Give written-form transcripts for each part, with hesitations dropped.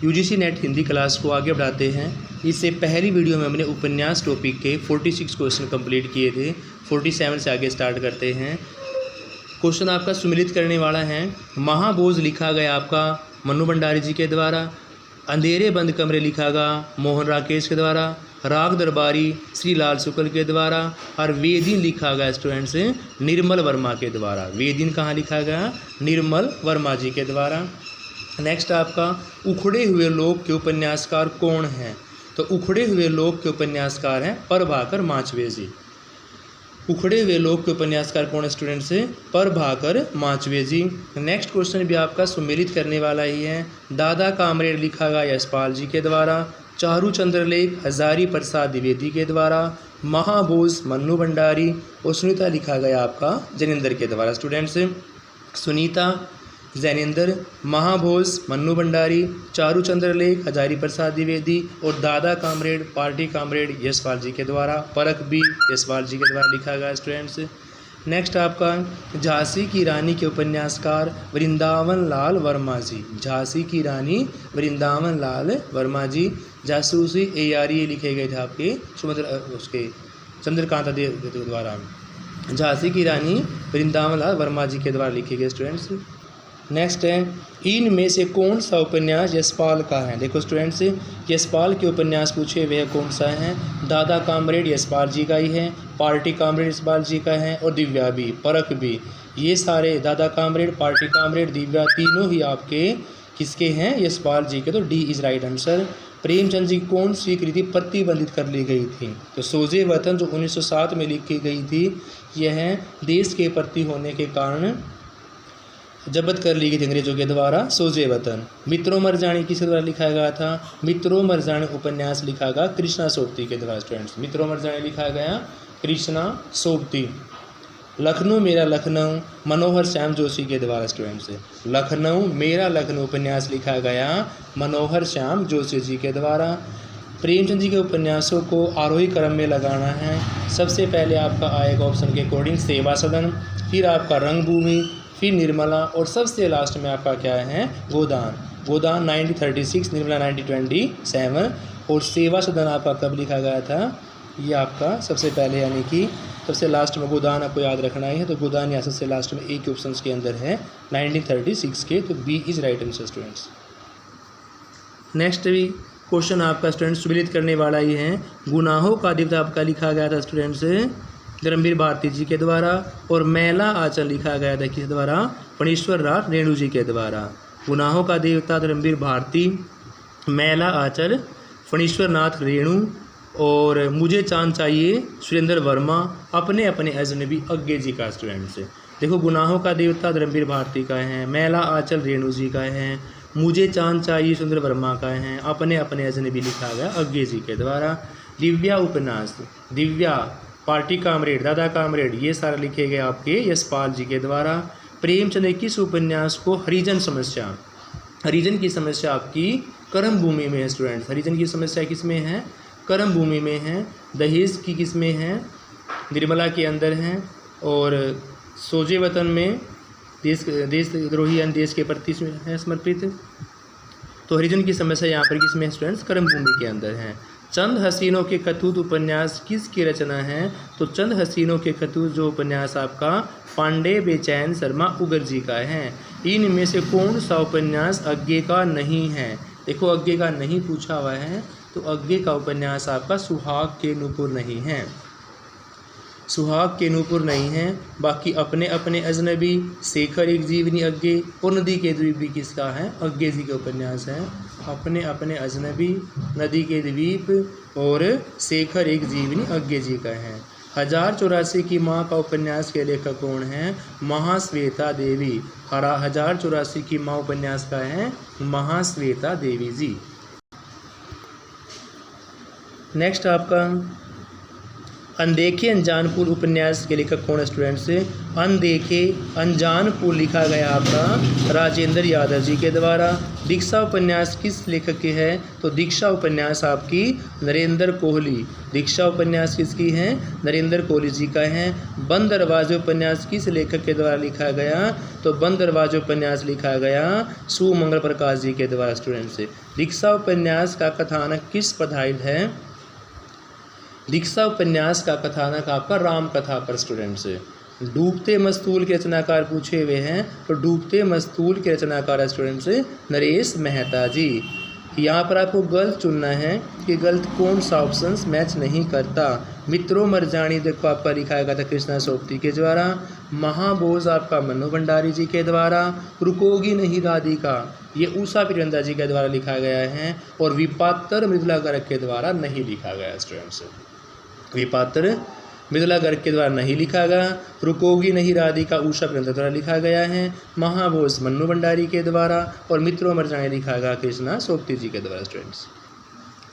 UGC net Hindi class को आगे बढ़ाते हैं। इससे पहली वीडियो में हमने उपन्यास टॉपिक के 46 क्वेश्चन कंप्लीट किए थे। 47 से आगे स्टार्ट करते हैं। क्वेश्चन आपका सुमिलित करने वाला है। महाभोज लिखा गया आपका मन्नू भंडारी जी के द्वारा। अंधेरे बंद कमरे लिखा गया मोहन राकेश के द्वारा। राग दरबारी श्री लाल शुक्ल के द्वारा। और वेदिन लिखा गया स्टूडेंट्स निर्मल वर्मा के द्वारा। वेदिन कहाँ लिखा गया? निर्मल वर्मा जी के द्वारा। नेक्स्ट आपका उखड़े हुए लोग के उपन्यासकार कौन हैं? तो उखड़े हुए लोग के उपन्यासकार हैं प्रभाकर माचवे जी। उखड़े हुए लोग के उपन्यासकार कौन है स्टूडेंट्स? प्रभाकर माचवे जी। नेक्स्ट क्वेश्चन भी आपका सुमेलित करने वाला ही है। दादा कामरेड लिखा गया यशपाल जी के द्वारा। चारू चंद्रलेख हजारी प्रसाद द्विवेदी के द्वारा। महाभोज मन्नू भंडारी और सुनीता लिखा गया आपका जैनेंद्र के द्वारा। स्टूडेंट्स सुनीता, जैनेंद्र, महाभोज मन्नू भंडारी, चारू चंद्रलेख हजारी प्रसाद द्विवेदी और दादा कामरेड पार्टी कामरेड यशपाल जी के द्वारा। परख भी यशपाल जी के द्वारा लिखा गया स्टूडेंट्स। नेक्स्ट आपका झांसी की रानी के उपन्यासकार वृंदावन लाल वर्मा जी। झांसी की रानी वृंदावन लाल वर्मा जी। जासूसी ARE लिखे गए थे आपके उसके चंद्रकांता देव के द्वारा। झांसी की रानी वृंदावन लाल वर्मा जी के द्वारा लिखे गए स्टूडेंट्स। नेक्स्ट है इनमें से कौन सा उपन्यास यशपाल का है? देखो स्टूडेंट्स यशपाल के उपन्यास पूछे हुए कौन सा है? दादा कामरेड यशपाल जी का ही है। पार्टी कामरेड यशपाल जी का है और दिव्या भी, परख भी। ये सारे दादा कामरेड, पार्टी कामरेड, दिव्या तीनों ही आपके किसके हैं? यशपाल जी के। तो D is right answer. Premchand ji कौन सी कृति प्रतिबंधित कर ली गई थी? तो सोजे वतन जो 1907 में लिखी गई थी, यह देश के प्रति होने के कारण जब्त कर ली गई थी अंग्रेजों के द्वारा। सोजे वतन। मित्रों मरजानी किसके द्वारा लिखा गया था? मित्रों मरजानी उपन्यास लिखा गया कृष्णा सोबती के द्वारा। स्टूडेंट्स मित्रों मरजानी लिखा गया कृष्णा सोबती। लखनऊ मेरा लखनऊ मनोहर श्याम जोशी के द्वारा। स्टूडेंट्स लखनऊ मेरा लखनऊ उपन्यास लिखा गया मनोहर श्याम जोशी जी के द्वारा। प्रेमचंद जी के उपन्यासों को आरोही क्रम में लगाना है। सबसे पहले आपका आएगा ऑप्शन के अकॉर्डिंग सेवा सदन, फिर आपका रंगभूमि, फिर निर्मला और सबसे लास्ट में आपका क्या है? गोदान। गोदान 1936, निर्मला 1927 और सेवा सदन आपका कब लिखा गया था? ये आपका सबसे पहले यानी कि सबसे लास्ट में गोदान आपको याद रखना ही है। तो गोदान यहाँ सबसे लास्ट में एक ऑप्शन के अंदर है 1936 के। तो B is right answer students. Next भी क्वेश्चन आपका स्टूडेंट्स सुमिलित करने वाला ही है। गुनाहों का देवता आपका लिखा गया था स्टूडेंट्स धर्मवीर भारती जी के द्वारा और मैला आंचल लिखा गया था किस द्वारा? फणीश्वर राज रेणु जी के द्वारा। गुनाहों का देवता धर्मवीर भारती, मैला आंचल फणीश्वर नाथ रेणु और मुझे चांद चाहिए सुरेंद्र वर्मा, अपने अपने अजनबी अज्ञे जी का। स्टूडेंट्स देखो गुनाहों का देवता धर्मवीर भारती का है, मैला आंचल रेणु जी का है, मुझे चांद चाहिए सुरेंद्र वर्मा का है, अपने अपने अजनबी लिखा गया अज्ञे जी के द्वारा। दिव्या उपन्यास, दिव्या पार्टी कामरेड, दादा कामरेड, ये सारे लिखे गए आपके यशपाल जी के द्वारा। प्रेमचंद किस उपन्यास को हरिजन समस्या? हरिजन की समस्या आपकी कर्म भूमि में है स्टूडेंट्स। हरिजन की समस्या किस में है? कर्म भूमि में है। दहेज की किस में है? निर्मला के अंदर है। और सोजे वतन में देशद्रोही यानी देश के प्रति है समर्पित। तो हरिजन की समस्या यहाँ पर किस में है स्टूडेंट्स? कर्म भूमि के अंदर है। चंद हसीनों के कतूत उपन्यास किसकी रचना है? तो चंद हसीनों के कतूत जो उपन्यास आपका पांडे बेचैन शर्मा उगर जी का है। इनमें से कौन सा उपन्यास अज्ञे का नहीं है? देखो अज्ञे का नहीं पूछा हुआ है, तो अज्ञे का उपन्यास आपका सुहाग के नूपुर नहीं है। सुहाग के नूपुर नहीं है। बाकी अपने अपने अजनबी, शेखर एक जीवनी अज्ञे और नदी के द्वीप भी किसका है? अज्ञे जी के उपन्यास है। अपने अपने अजनबी, नदी के द्वीप और शेखर एक जीवनी अज्ञे जी का है। 1084 की माँ का उपन्यास के लेखक कौन है? महाश्वेता देवी। 1084 की माँ उपन्यास का है महाश्वेता देवी जी। नेक्स्ट आपका अनदेखे अनजानपुर उपन्यास के लेखक कौन है स्टूडेंट्स? अनदेखे अनजानपुर लिखा गया आपका राजेंद्र यादव जी के द्वारा। दीक्षा उपन्यास किस लेखक के है? तो दीक्षा उपन्यास आपकी नरेंद्र कोहली। दीक्षा उपन्यास किसकी है? नरेंद्र कोहली जी का है। बंद दरवाजे उपन्यास किस लेखक के द्वारा लिखा गया? तो बंद दरवाजे उपन्यास लिखा गया सुमंगल प्रकाश जी के द्वारा स्टूडेंट्स। दीक्षा उपन्यास का कथानक किस पर आधारित है? दीक्षा उपन्यास का कथानक आपका राम कथा पर स्टूडेंट्स। डूबते मस्तूल के रचनाकार पूछे हुए हैं, तो डूबते मस्तूल के रचनाकार है स्टूडेंट्स नरेश मेहता जी। यहाँ पर आपको गलत चुनना है कि गलत कौन सा ऑप्शन मैच नहीं करता। मित्रों मरजानी देखो आपका लिखा गया था कृष्णा सोपती के द्वारा। महाबोझ आपका मनु भंडारी जी के द्वारा। रुकोगी नहीं राधिका ये उषा प्रियंदा जी के द्वारा लिखा गया है। और विपात्र मृदुला गर्ग के द्वारा नहीं लिखा गया स्टूडेंट्स। विपात्र मृदुला गर्ग के द्वारा नहीं लिखा गया। रुकोगी नहीं राधिका उषा प्रियंदा द्वारा लिखा गया है। महाबोझ मन्नू भंडारी के द्वारा। और मित्रों मरजानी लिखा गया कृष्णा सोपती जी के द्वारा स्टूडेंट्स।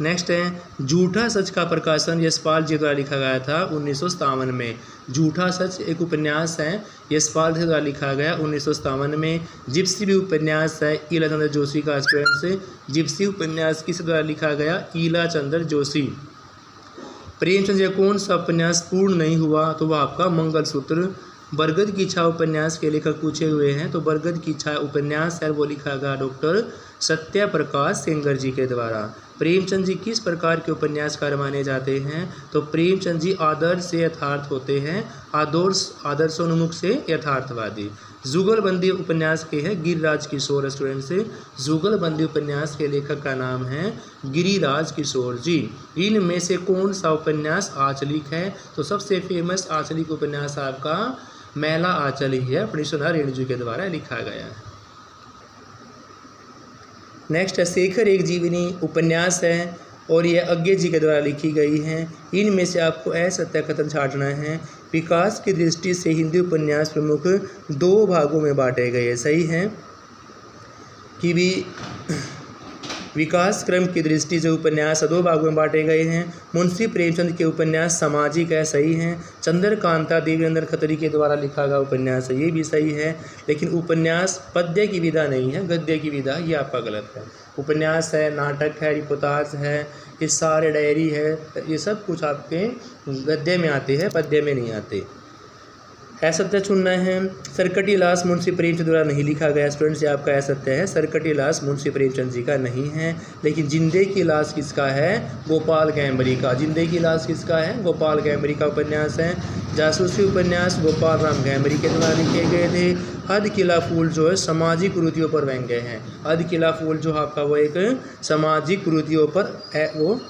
नेक्स्ट है झूठा सच का प्रकाशन यशपाल जी द्वारा लिखा गया था 1957 में। झूठा सच एक उपन्यास है, यशपाल जी द्वारा लिखा गया 1957 में। जिप्सी भी उपन्यास है ईला चंद्र जोशी का स्टूडेंट्स। जिप्सी उपन्यास किस द्वारा लिखा गया? ईला चंद्र जोशी। प्रेमचंद का कौन सा उपन्यास पूर्ण नहीं हुआ? तो वह आपका मंगलसूत्र। बरगद की छाया उपन्यास के लेखक पूछे हुए हैं, तो बरगद की छाया उपन्यास है वो लिखा गया डॉक्टर सत्य प्रकाश सेंगर जी के द्वारा। प्रेमचंद जी किस प्रकार के उपन्यासकार माने जाते हैं? तो प्रेमचंद जी आदर्श से यथार्थ होते हैं, आदर्शोन्मुख से यथार्थवादी। जुगलबंदी उपन्यास के हैं गिरिराज किशोर स्टूडेंट से। जुगलबंदी उपन्यास के लेखक का नाम है गिरिराज किशोर जी। इनमें से कौन सा उपन्यास आंचलिक है? तो सबसे फेमस आंचलिक उपन्यास आपका मैला आंचल ही है, प्रणीशोना रेणुजू के द्वारा लिखा गया है। नेक्स्ट है शेखर एक जीवनी उपन्यास है और यह अज्ञे जी के द्वारा लिखी गई है। इनमें से आपको असत्य कथन छांटना है। विकास की दृष्टि से हिंदी उपन्यास प्रमुख दो भागों में बांटे गए। सही है कि भी विकास क्रम की दृष्टि से उपन्यास दो भागों में बांटे गए हैं। मुंशी प्रेमचंद के उपन्यास सामाजिक है, सही है। चंद्रकांता देवेंद्र खत्री के द्वारा लिखा गया उपन्यास है, ये भी सही है। लेकिन उपन्यास पद्य की विधा नहीं है, गद्य की विधा, ये आपका गलत है। उपन्यास है, नाटक है, रिपोर्टाज है, ये सारे डायरी है, ये सब कुछ आपके गद्य में आते हैं, पद्य में नहीं आते। असत्य चुनना है। सरकटी लाश मुंशी प्रेमचंद द्वारा नहीं लिखा गया स्टूडेंट्स, ये आपका असत्य है। सरकटी लाश मुंशी प्रेमचंद जी का नहीं है। लेकिन जिंदे की लाश किसका है? गोपाल गैम्बरी का। जिंदे की लाश किसका है? गोपाल गैम्बरी का उपन्यास है। जासूसी उपन्यास गोपाल राम गैम्बरी के द्वारा लिखे गए थे। अध किला फूल जो है सामाजिक कुरीतियों पर व्यंग्य है। अध किला फूल जो आपका वो एक सामाजिक कुरीतियों पर वो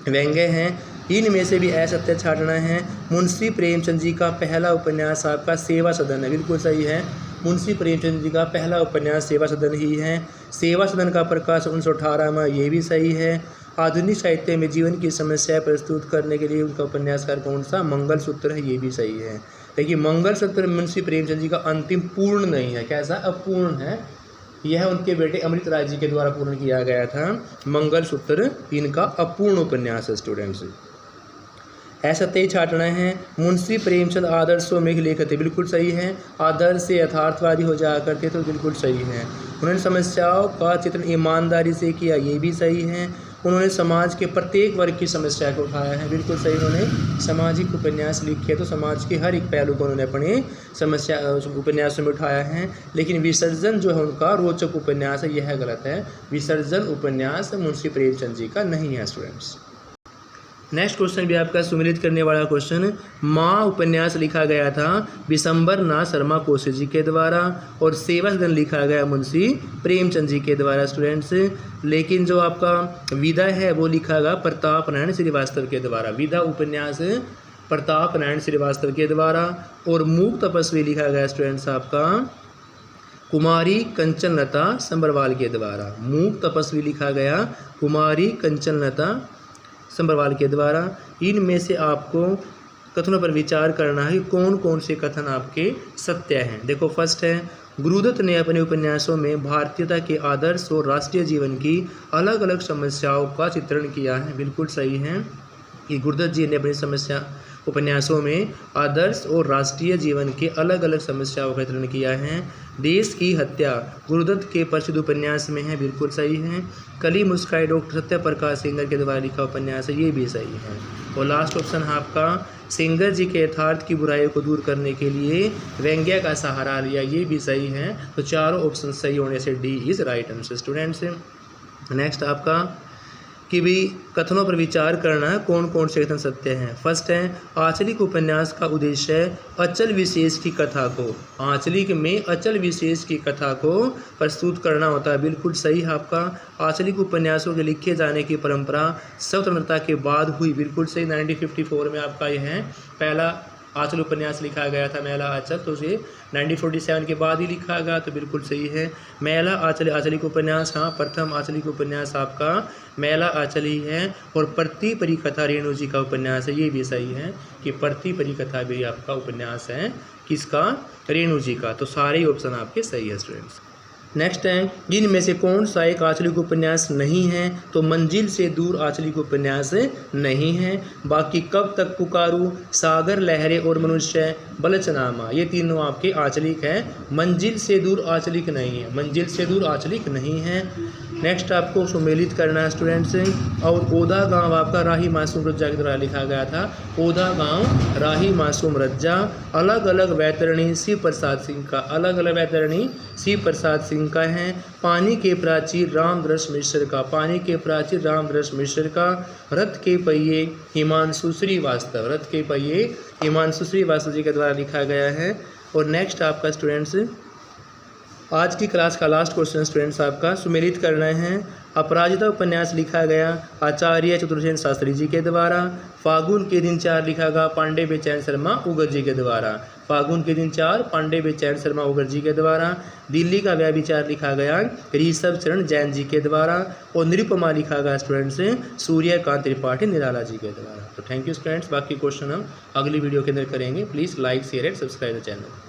व्यंग्य है। इनमें से भी असत्य छांटना है। मुंशी प्रेमचंद जी का पहला उपन्यास आपका सेवा सदन है, बिल्कुल सही है। मुंशी प्रेमचंद जी का पहला उपन्यास सेवा सदन ही है। सेवा सदन का प्रकाश 1918 में, ये भी सही है। आधुनिक साहित्य में जीवन की समस्या प्रस्तुत करने के लिए उनका उपन्यासकार कौन सा? मंगलसूत्र है, ये भी सही है। लेकिन मंगलसूत्र मुंशी प्रेमचंद जी का अंतिम पूर्ण नहीं है। कैसा? अपूर्ण है। यह उनके बेटे अमृत राय जी के द्वारा पूर्ण किया गया था। मंगलसूत्र इनका अपूर्ण उपन्यास है स्टूडेंट्स। असत्य ही छांटना है। मुंशी प्रेमचंद आदर्शों में लेखक थे, बिल्कुल सही है। आदर्श से यथार्थवादी हो जाया करते तो बिल्कुल सही है। उन्होंने समस्याओं का चित्रण ईमानदारी से किया, ये भी सही है। उन्होंने समाज के प्रत्येक वर्ग की समस्या को उठाया है, बिल्कुल सही। उन्होंने सामाजिक उपन्यास लिखे तो समाज के हर एक पहलू को उन्होंने अपने समस्या उपन्यासों में उठाया है। लेकिन विसर्जन जो है उनका रोचक उपन्यास है, यह गलत है। विसर्जन उपन्यास मुंशी प्रेमचंद जी का नहीं है स्टूडेंट्स। नेक्स्ट क्वेश्चन भी आपका सुमिलित करने वाला क्वेश्चन। माँ उपन्यास लिखा गया था विशंबर नाथ शर्मा कोशे जी के द्वारा और सेवा सदन लिखा गया मुंशी प्रेमचंद जी के द्वारा स्टूडेंट्स। लेकिन जो आपका विदा है वो लिखा गया प्रताप नारायण श्रीवास्तव के द्वारा। विदा उपन्यास प्रताप नारायण श्रीवास्तव के द्वारा। और मूक तपस्वी लिखा गया स्टूडेंट्स आपका कुमारी कंचनलता संबरवाल के द्वारा। मूक तपस्वी लिखा गया कुमारी कंचनलता संबरवाल के द्वारा। इनमें से आपको कथनों पर विचार करना है कि कौन कौन से कथन आपके सत्य हैं। देखो फर्स्ट है, गुरुदत्त ने अपने उपन्यासों में भारतीयता के आदर्श और राष्ट्रीय जीवन की अलग अलग समस्याओं का चित्रण किया है, बिल्कुल सही है कि गुरुदत्त जी ने अपनी उपन्यासों में आदर्श और राष्ट्रीय जीवन के अलग अलग समस्याओं का चित्रण किया है। देश की हत्या गुरुदत्त के प्रसिद्ध उपन्यास में है, बिल्कुल सही है। कली मुस्काई डॉक्टर सत्यप्रकाश सेंगर के द्वारा लिखा उपन्यास है, ये भी सही है। और लास्ट ऑप्शन है आपका सेंगर जी के यथार्थ की बुराई को दूर करने के लिए व्यंग्य का सहारा लिया, ये भी सही है। तो चारों ऑप्शन सही होने से D is right answer students. Next आपका कि भी कथनों पर विचार करना, कौन कौन से कथन सत्य हैं। फर्स्ट है आंचलिक उपन्यास का उद्देश्य अचल विशेष की कथा को, आंचलिक में अचल विशेष की कथा को प्रस्तुत करना होता है, बिल्कुल सही है आपका। आंचलिक उपन्यासों के लिखे जाने की परंपरा स्वतंत्रता के बाद हुई, बिल्कुल सही। 1954 में आपका यह है पहला आंचल उपन्यास लिखा गया था, मैला आंचल, तो ये 1947 के बाद ही लिखा गया, तो बिल्कुल सही है। मैला आंचल आंचलिक उपन्यास, हाँ प्रथम आंचलिक उपन्यास आपका मैला आंचल ही है। और प्रति परिकथा रेणु जी का उपन्यास है, ये भी सही है कि प्रति परिकथा भी आपका उपन्यास है, किसका, रेणु जी का। तो सारे ऑप्शन आपके सही है स्टूडेंट्स। नेक्स्ट है जिनमें से कौन सा एक आंचलिक उपन्यास नहीं है, तो मंजिल से दूर आंचलिक उपन्यास नहीं है। बाकी कब तक पुकारूं, सागर लहरें और मनुष्य, बलचनामा, ये तीनों आपके आंचलिक हैं। मंजिल से दूर आंचलिक नहीं है, मंजिल से दूर आंचलिक नहीं है। नेक्स्ट आपको सुमेलित करना है स्टूडेंट्स। और ओधा गांव आपका राही मासूम रज्जा के द्वारा लिखा गया था, ओधा गांव राही मासूम रज्जा। अलग अलग वैतरणी शिव प्रसाद सिंह का, अलग अलग वैतरणी शिव प्रसाद सिंह का है। पानी के प्राचीर रामदरस मिश्र का, पानी के प्राचीर रामदरस मिश्र का। रथ के पहिए हिमांशु श्रीवास्तव, रथ के पहिए हिमांशु श्रीवास्तव जी के द्वारा लिखा गया है। और नेक्स्ट आपका स्टूडेंट्स आज की क्लास का लास्ट क्वेश्चन स्टूडेंट्स आपका सुमेलित करना है। अपराजिता उपन्यास लिखा गया आचार्य चतुर्सेन शास्त्री जी के द्वारा। फागुन के दिन 4 लिखा गया पांडे बेचैन शर्मा उगर जी के द्वारा, फागुन के दिन 4 पांडे बेचैन शर्मा उगर जी के द्वारा। दिल्ली का व्यभिचार लिखा गया ऋषभ चरण जैन जी के द्वारा। और निरुपमा लिखा गया स्टूडेंट्स सूर्यकांत त्रिपाठी निराला जी के द्वारा। तो थैंक यू स्टूडेंट्स, बाकी क्वेश्चन हम अगली वीडियो के अंदर करेंगे। Please like share and subscribe the channel.